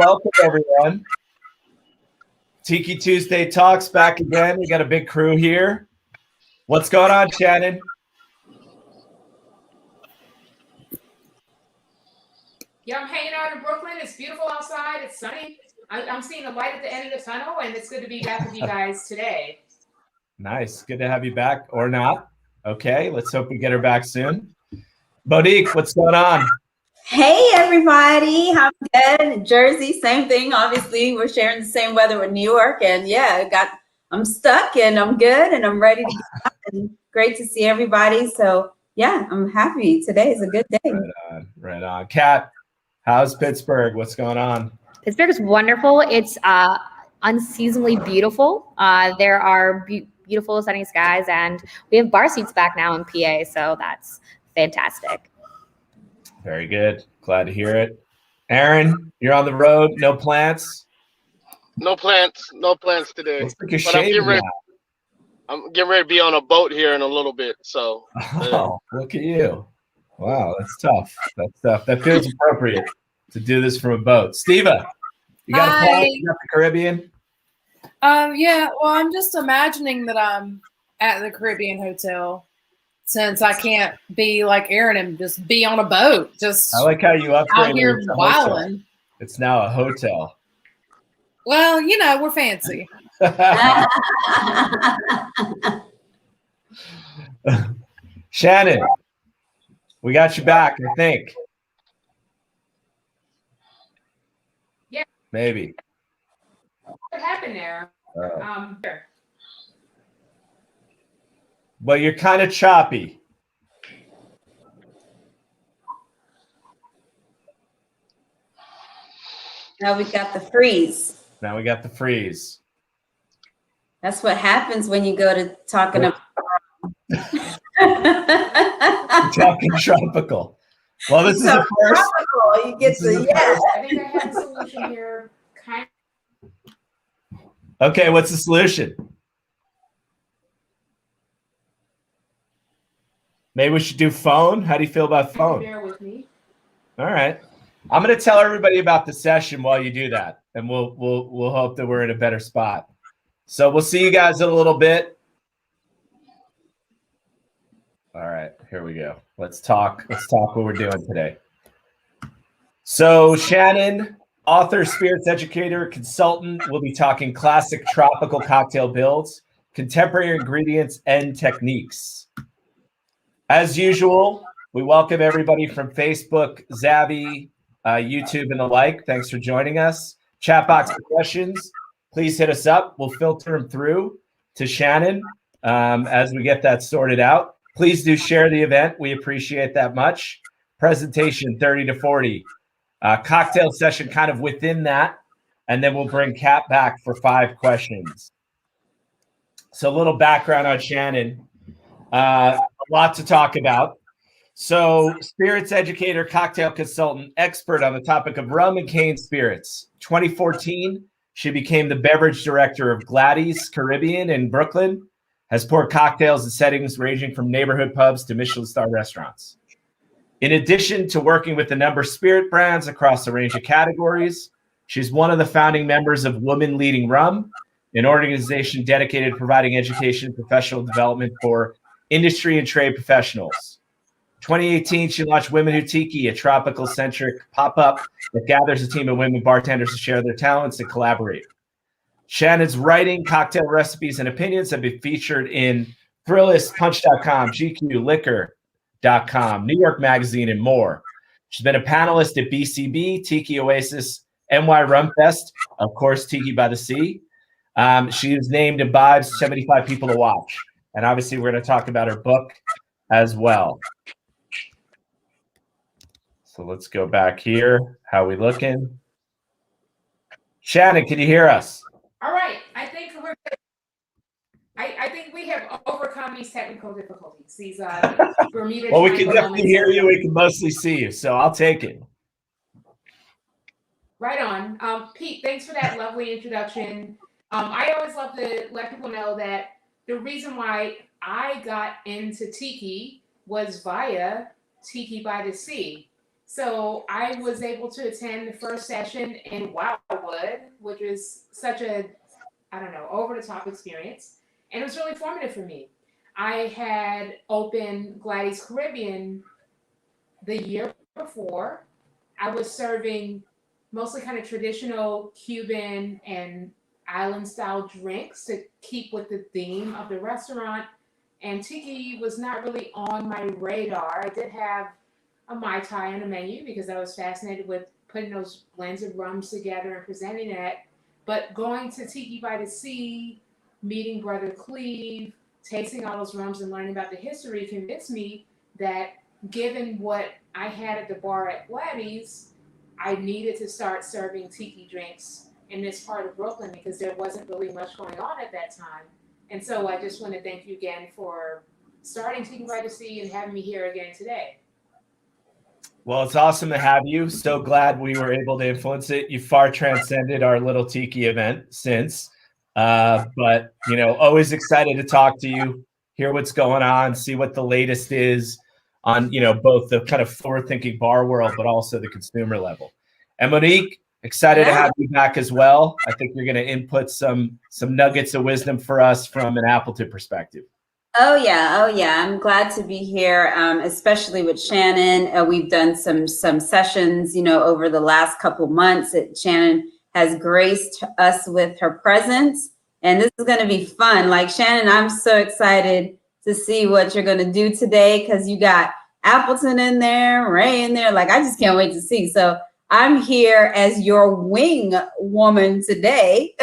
welcome everyone. Tiki Tuesday Talks back again. We got a big crew here. What's going on, Shannon? Yeah, I'm hanging out in Brooklyn. It's beautiful outside. It's sunny. I'm seeing the light at the end of the tunnel, and it's good to be back with you guys today. Nice. Good to have you back, or not. Okay, let's hope we get her back soon. Monique, what's going on? Hey, everybody. How good? Jersey, same thing. Obviously, we're sharing the same weather with New York. And yeah, I'm stuck and I'm good and I'm ready to get out. And great to see everybody. So yeah, I'm happy. Today is a good day. Right on. Kat, how's Pittsburgh? What's going on? Pittsburgh is wonderful. It's unseasonably beautiful. There are beautiful sunny skies, and we have bar seats back now in PA, so that's fantastic. Very good. Glad to hear it. Aaron, you're on the road. No plants? No plants. No plants today. Looks like you're I'm getting ready to be on a boat here in a little bit. So. Look at you. Wow, that's tough. That's tough. That feels appropriate to do this from a boat. Steva, you got a plan? You got the Caribbean? Yeah, well, I'm just imagining that I'm at the Caribbean hotel since I can't be like Aaron and just be on a boat. Just I like how you upgraded out here wilding. It's now a hotel. Well, you know, we're fancy. Shannon, we got you back, I think. Yeah. Maybe. What happened there? Here. Well, you're kind of choppy. Now we got the freeze. Now we got the freeze. That's what happens when you go to talking about. Talking tropical. Well, this is the first. Tropical. You get the yes. I think I have a solution here. Okay, what's the solution? Maybe we should do phone. How do you feel about phone? Bear with me. All right. I'm going to tell everybody about the session while you do that, and we'll hope that we're in a better spot. So we'll see you guys in a little bit. All right, here we go. Let's talk what we're doing today. So Shannon, author, spirits educator, consultant, will be talking classic tropical cocktail builds, contemporary ingredients, and techniques. As usual, we welcome everybody from Facebook, Zavi, YouTube, and the like. Thanks for joining us. Chat box questions, please hit us up. We'll filter them through to Shannon as we get that sorted out. Please do share the event. We appreciate that much. Presentation 30 to 40. Cocktail session kind of within that. And then we'll bring Kat back for 5 questions. So a little background on Shannon. A lot to talk about. So spirits educator, cocktail consultant, expert on the topic of rum and cane spirits. 2014, she became the beverage director of Gladys Caribbean in Brooklyn, has poured cocktails in settings ranging from neighborhood pubs to Michelin star restaurants. In addition to working with a number of spirit brands across a range of categories, she's one of the founding members of Women Leading Rum, an organization dedicated to providing education and professional development for industry and trade professionals. 2018, she launched Women Who Tiki, a tropical-centric pop-up that gathers a team of women bartenders to share their talents and collaborate. Shannon's writing, cocktail recipes, and opinions have been featured in Thrillist, Punch.com, GQ, Liquor.com, New York Magazine, and more. She's been a panelist at BCB, Tiki Oasis, NY Rum Fest, of course, Tiki by the Sea. She is named Imbibes 75 People to Watch. And obviously, we're going to talk about her book as well. So let's go back here. How we looking? Shannon, can you hear us? All right. I think we have overcome these technical difficulties. These Bermuda. Well, we can definitely hear you. We can mostly see you, so I'll take it. Right on. Pete, thanks for that lovely introduction. I always love to let people know that the reason why I got into Tiki was via Tiki by the Sea. So I was able to attend the first session in Wildwood, which was such a, I don't know, over the top experience. And it was really formative for me. I had opened Gladys Caribbean the year before. I was serving mostly kind of traditional Cuban and island style drinks to keep with the theme of the restaurant. And Tiki was not really on my radar. I did have a Mai Tai on the menu because I was fascinated with putting those blends of rums together and presenting it. But going to Tiki by the Sea, meeting Brother Cleve, tasting all those rums and learning about the history convinced me that given what I had at the bar at Gladys, I needed to start serving tiki drinks in this part of Brooklyn because there wasn't really much going on at that time. And so I just want to thank you again for starting Tiki by the Sea and having me here again today. Well, it's awesome to have you. So glad we were able to influence it. You far transcended our little tiki event since. But, you know, always excited to talk to you, hear what's going on, see what the latest is on, you know, both the kind of forward-thinking bar world, but also the consumer level. And Monique, excited to have you back as well. I think you're going to input some nuggets of wisdom for us from an Appleton perspective. Oh yeah. I'm glad to be here, especially with Shannon. We've done some sessions, you know, over the last couple months. Shannon has graced us with her presence, and this is going to be fun. Like Shannon, I'm so excited to see what you're going to do today because you got Appleton in there, Ray in there. Like I just can't wait to see. So I'm here as your wing woman today.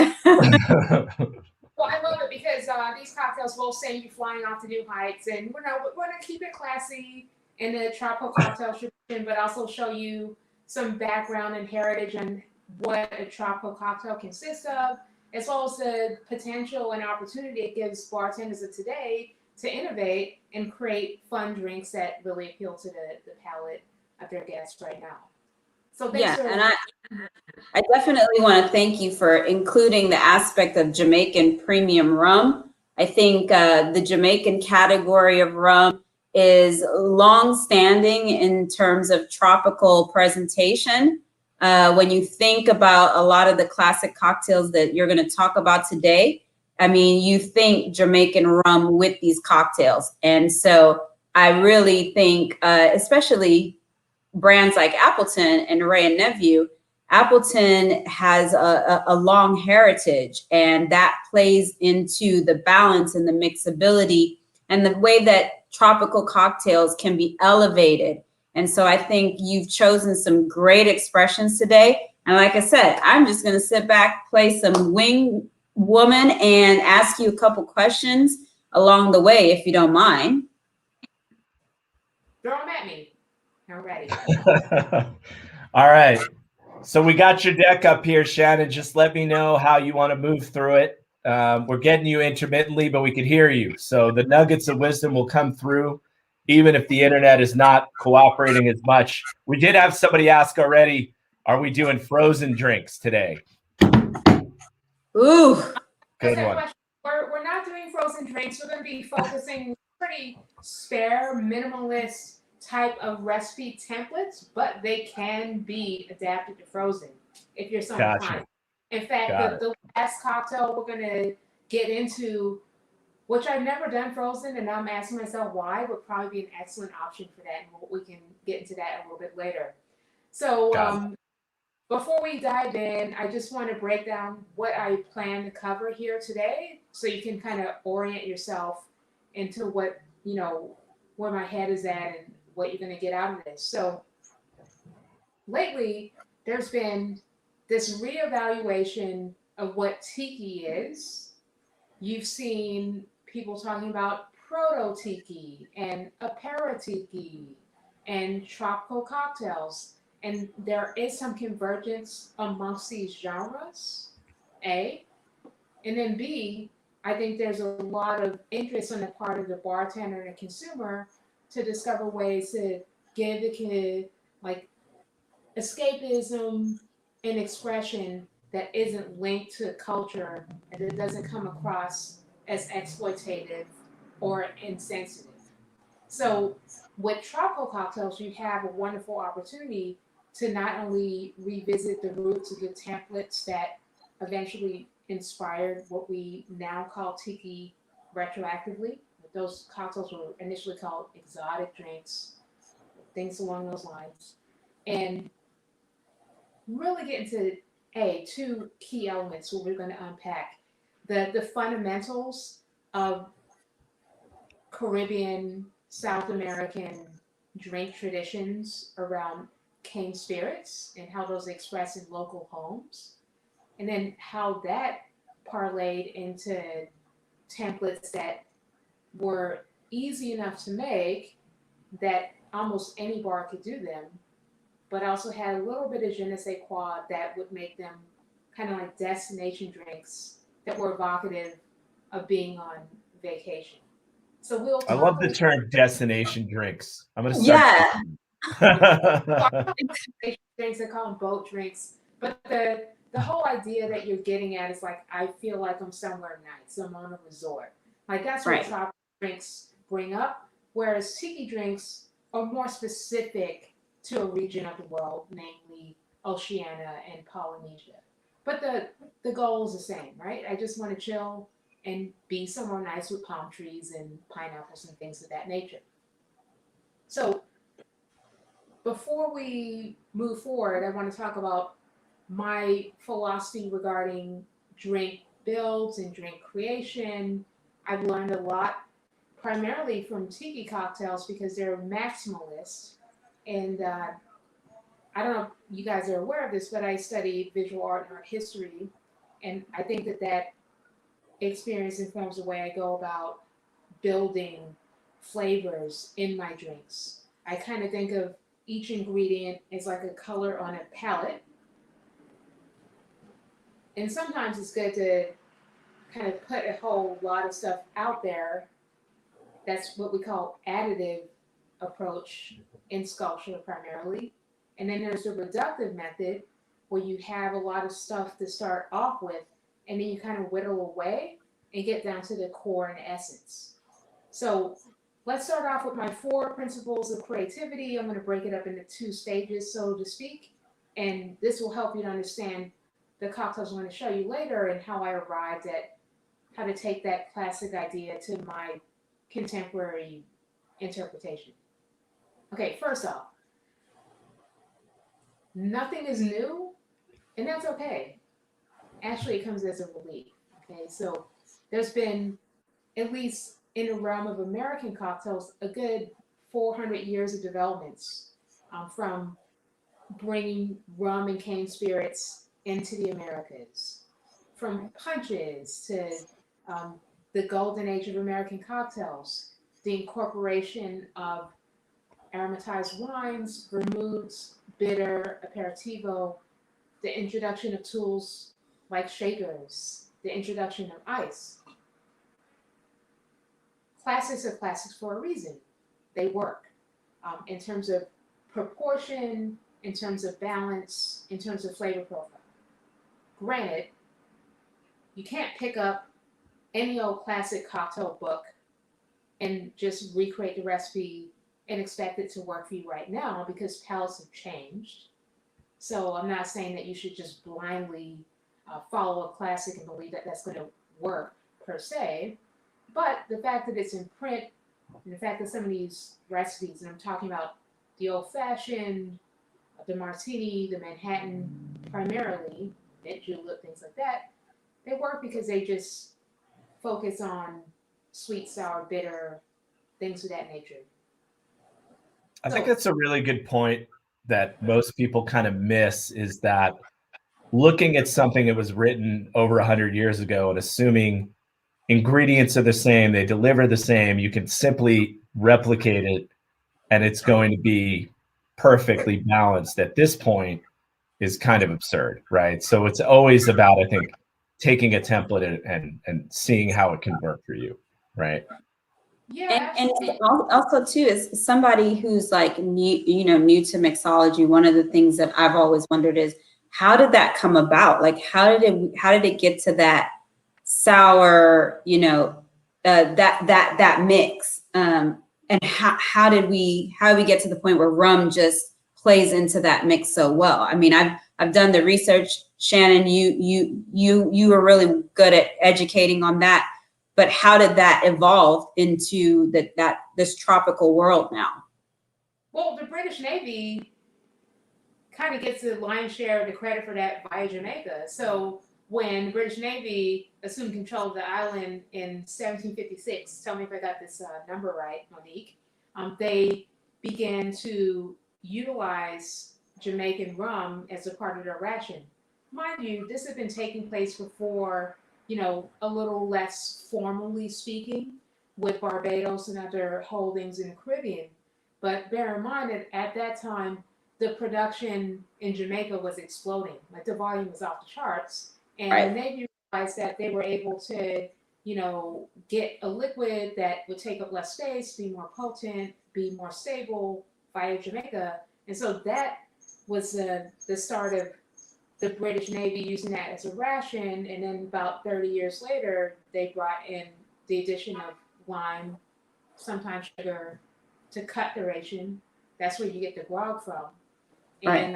Well, I love it because these cocktails will send you flying off to new heights, and we're going to keep it classy in the tropical cocktail tradition, but also show you some background and heritage and what a tropical cocktail consists of, as well as the potential and opportunity it gives bartenders of today to innovate and create fun drinks that really appeal to the palate of their guests right now. So thanks and I definitely want to thank you for including the aspect of Jamaican premium rum. I think the Jamaican category of rum is long-standing in terms of tropical presentation. When you think about a lot of the classic cocktails that you're going to talk about today, I mean, you think Jamaican rum with these cocktails. And so I really think, especially brands like Appleton and Ray and Nephew, Appleton has a long heritage, and that plays into the balance and the mixability and the way that tropical cocktails can be elevated. And so I think you've chosen some great expressions today. And like I said, I'm just going to sit back, play some wing woman, and ask you a couple questions along the way, if you don't mind. Throw them at me. I'm ready. All right. So we got your deck up here, Shannon. Just let me know how you want to move through it. We're getting you intermittently, but we can hear you. So the nuggets of wisdom will come through, even if the internet is not cooperating as much. We did have somebody ask already, are we doing frozen drinks today? Ooh. Good one. We're not doing frozen drinks. We're going to be focusing pretty spare, minimalist type of recipe templates, but they can be adapted to frozen if you're so inclined. In fact, the last cocktail we're going to get into, which I've never done frozen, and I'm asking myself why, would probably be an excellent option for that, and we can get into that a little bit later. So before we dive in, I just want to break down what I plan to cover here today so you can kind of orient yourself into what, you know, where my head is at and what you're going to get out of this. So lately, there's been this reevaluation of what tiki is. You've seen people talking about proto-tiki and apero-tiki and tropical cocktails. And there is some convergence amongst these genres, A. And then B, I think there's a lot of interest on the part of the bartender and the consumer to discover ways to give the kid like escapism and expression that isn't linked to culture and that doesn't come across as exploitative or insensitive. So with tropical cocktails, you have a wonderful opportunity to not only revisit the roots of the templates that eventually inspired what we now call Tiki retroactively. Those cocktails were initially called exotic drinks, things along those lines. And really get into two key elements what we're going to unpack. The fundamentals of Caribbean, South American drink traditions around cane spirits and how those express in local homes, and then how that parlayed into templates that were easy enough to make that almost any bar could do them, but also had a little bit of je ne sais quoi that would make them kind of like destination drinks that were evocative of being on vacation. So we'll I love the term destination drinks. I'm going to Yeah. start. drinks, they call them boat drinks. But the whole idea that you're getting at is like, I feel like I'm somewhere nice. I'm on a resort. Like that's what Right. tropical drinks bring up. Whereas tiki drinks are more specific to a region of the world, namely Oceania and Polynesia. But the goal is the same, right? I just want to chill and be somewhere nice with palm trees and pineapples and things of that nature. So before we move forward, I want to talk about my philosophy regarding drink builds and drink creation. I've learned a lot, primarily from tiki cocktails because they're maximalist. And I don't know if you guys are aware of this, but I studied visual art and art history. And I think that experience informs the way I go about building flavors in my drinks. I kind of think of each ingredient as like a color on a palette. And sometimes it's good to kind of put a whole lot of stuff out there. That's what we call additive approach in sculpture primarily. And then there's the reductive method where you have a lot of stuff to start off with, and then you kind of whittle away and get down to the core and essence. So let's start off with my 4 principles of creativity. I'm going to break it up into 2 stages, so to speak. And this will help you to understand the cocktails I'm going to show you later and how I arrived at how to take that classic idea to my contemporary interpretation. Okay, first off, nothing is new, and that's okay. Actually, it comes as a relief. Okay, so there's been, at least in the realm of American cocktails, a good 400 years of developments from bringing rum and cane spirits into the Americas, from punches to the golden age of American cocktails, the incorporation of aromatized wines, vermouths, bitter, aperitivo, the introduction of tools like shakers, the introduction of ice. Classics are classics for a reason. They work in terms of proportion, in terms of balance, in terms of flavor profile. Granted, you can't pick up any old classic cocktail book and just recreate the recipe and expect it to work for you right now because palates have changed. So I'm not saying that you should just blindly follow a classic and believe that that's going to work per se. But the fact that it's in print and the fact that some of these recipes, and I'm talking about the old fashioned, the martini, the Manhattan primarily, mint julep, things like that, they work because they just focus on sweet, sour, bitter, things of that nature. I think that's a really good point that most people kind of miss, is that looking at something that was written over 100 years ago and assuming ingredients are the same, they deliver the same, you can simply replicate it and it's going to be perfectly balanced at this point is kind of absurd, right? So it's always about, I think, taking a template and seeing how it can work for you, right? Yeah, and also too, as somebody who's like new to mixology, one of the things that I've always wondered is, how did that come about? Like, how did it get to that sour, that mix? and how did we get to the point where rum just plays into that mix so well? I mean, I've done the research. Shannon, you were really good at educating on that. But how did that evolve into this tropical world now? Well, the British Navy kind of gets the lion's share of the credit for that via Jamaica. So when the British Navy assumed control of the island in 1756, tell me if I got this number right, Monique, they began to utilize Jamaican rum as a part of their ration. Mind you, this had been taking place before, a little less formally speaking, with Barbados and other holdings in the Caribbean. But bear in mind that at that time, the production in Jamaica was exploding. Like the volume was off the charts. And Right. the Navy realized that they were able to, get a liquid that would take up less space, be more potent, be more stable via Jamaica. And so that was the start of the British Navy using that as a ration. And then about 30 years later, they brought in the addition of lime, sometimes sugar, to cut the ration. That's where you get the grog from. Right. And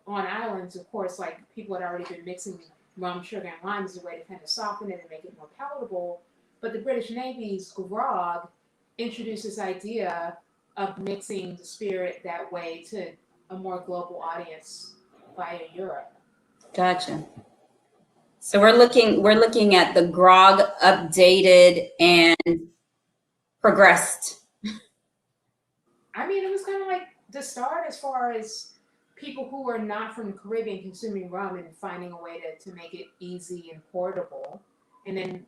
on islands, of course, like people had already been mixing rum, sugar, and lime as a way to kind of soften it and make it more palatable. But the British Navy's grog introduced this idea of mixing the spirit that way to a more global audience via Europe. Gotcha. So we're looking at the grog updated and progressed. I mean, it was kind of like the start as far as people who are not from the Caribbean consuming rum and finding a way to make it easy and portable. And then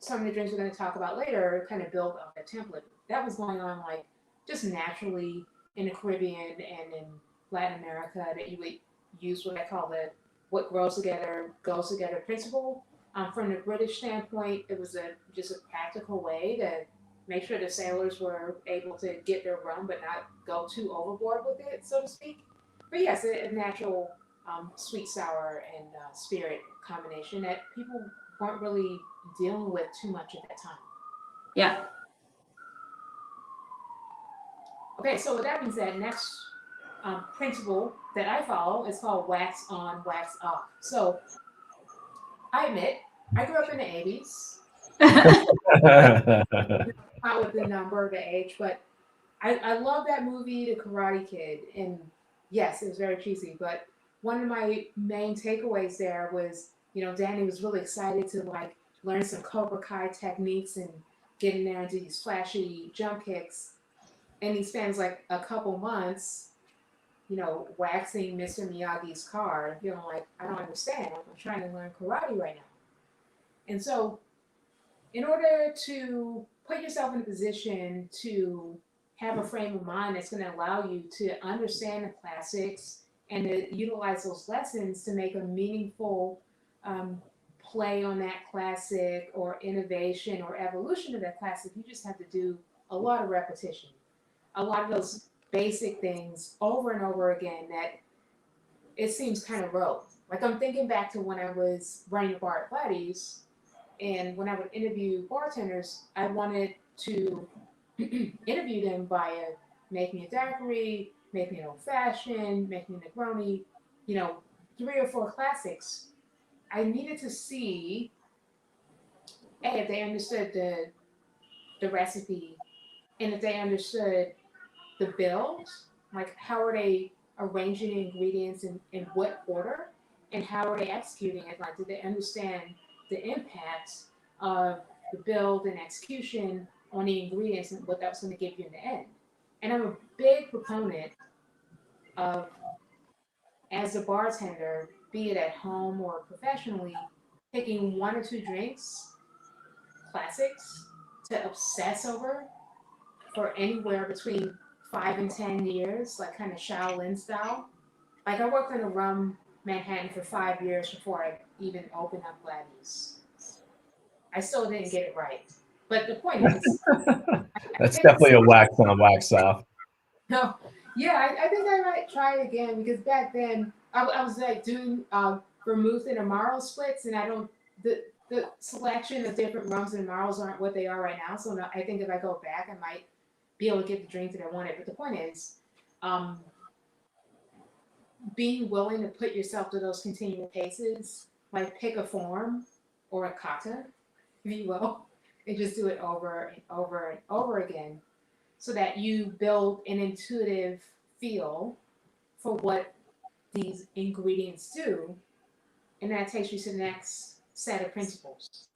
some of the drinks we're going to talk about later kind of build up a template. That was going on like just naturally in the Caribbean and in Latin America, that you would use what I call the what grows together goes together principle. From the British standpoint, it was just a practical way to make sure the sailors were able to get their rum but not go too overboard with it, so to speak. But yes, a natural sweet, sour, and spirit combination that people weren't really dealing with too much at that time. Yeah. Okay, so with that being said, next principle that I follow is called wax on, wax off. So I admit, I grew up in the 80s. Not with the number, the age, but I love that movie, The Karate Kid. And yes, it was very cheesy, but one of my main takeaways there was, Danny was really excited to like learn some Cobra Kai techniques and get in there and do these flashy jump kicks. And he spends like a couple months, waxing Mr. Miyagi's car, feeling like, I don't understand. I'm trying to learn karate right now. And so, in order to put yourself in a position to have a frame of mind that's going to allow you to understand the classics and to utilize those lessons to make a meaningful play on that classic or innovation or evolution of that classic, you just have to do a lot of repetition. A lot of those basic things over and over again that it seems kind of rote. Like I'm thinking back to when I was running a bar at Platy's, and when I would interview bartenders, I wanted to interview them via make me a daiquiri, make me an old fashioned, make me a Negroni, 3 or 4 classics. I needed to see, A, if they understood the recipe, and if they understood the build, like how are they arranging the ingredients in what order, and how are they executing it? Like, did they understand the impact of the build and execution on the ingredients and what that was going to give you in the end? And I'm a big proponent of, as a bartender, be it at home or professionally, picking 1 or 2 drinks, classics, to obsess over for anywhere between 5 and 10 years, like kind of Shaolin style. Like I worked in a rum Manhattan for 5 years before I even opened up Gladys. I still didn't get it right. But the point is, that's definitely a wax on, a wax off. No, yeah, I think I might try it again because back then I was like doing vermouth and Amaro splits, and the selection of different rums and Amaros aren't what they are right now. So I think if I go back, I might be able to get the drink that I wanted. But the point is, being willing to put yourself through those continual paces, like pick a form or a kata, if you will, and just do it over and over and over again, so that you build an intuitive feel for what these ingredients do, and that takes you to the next set of principles.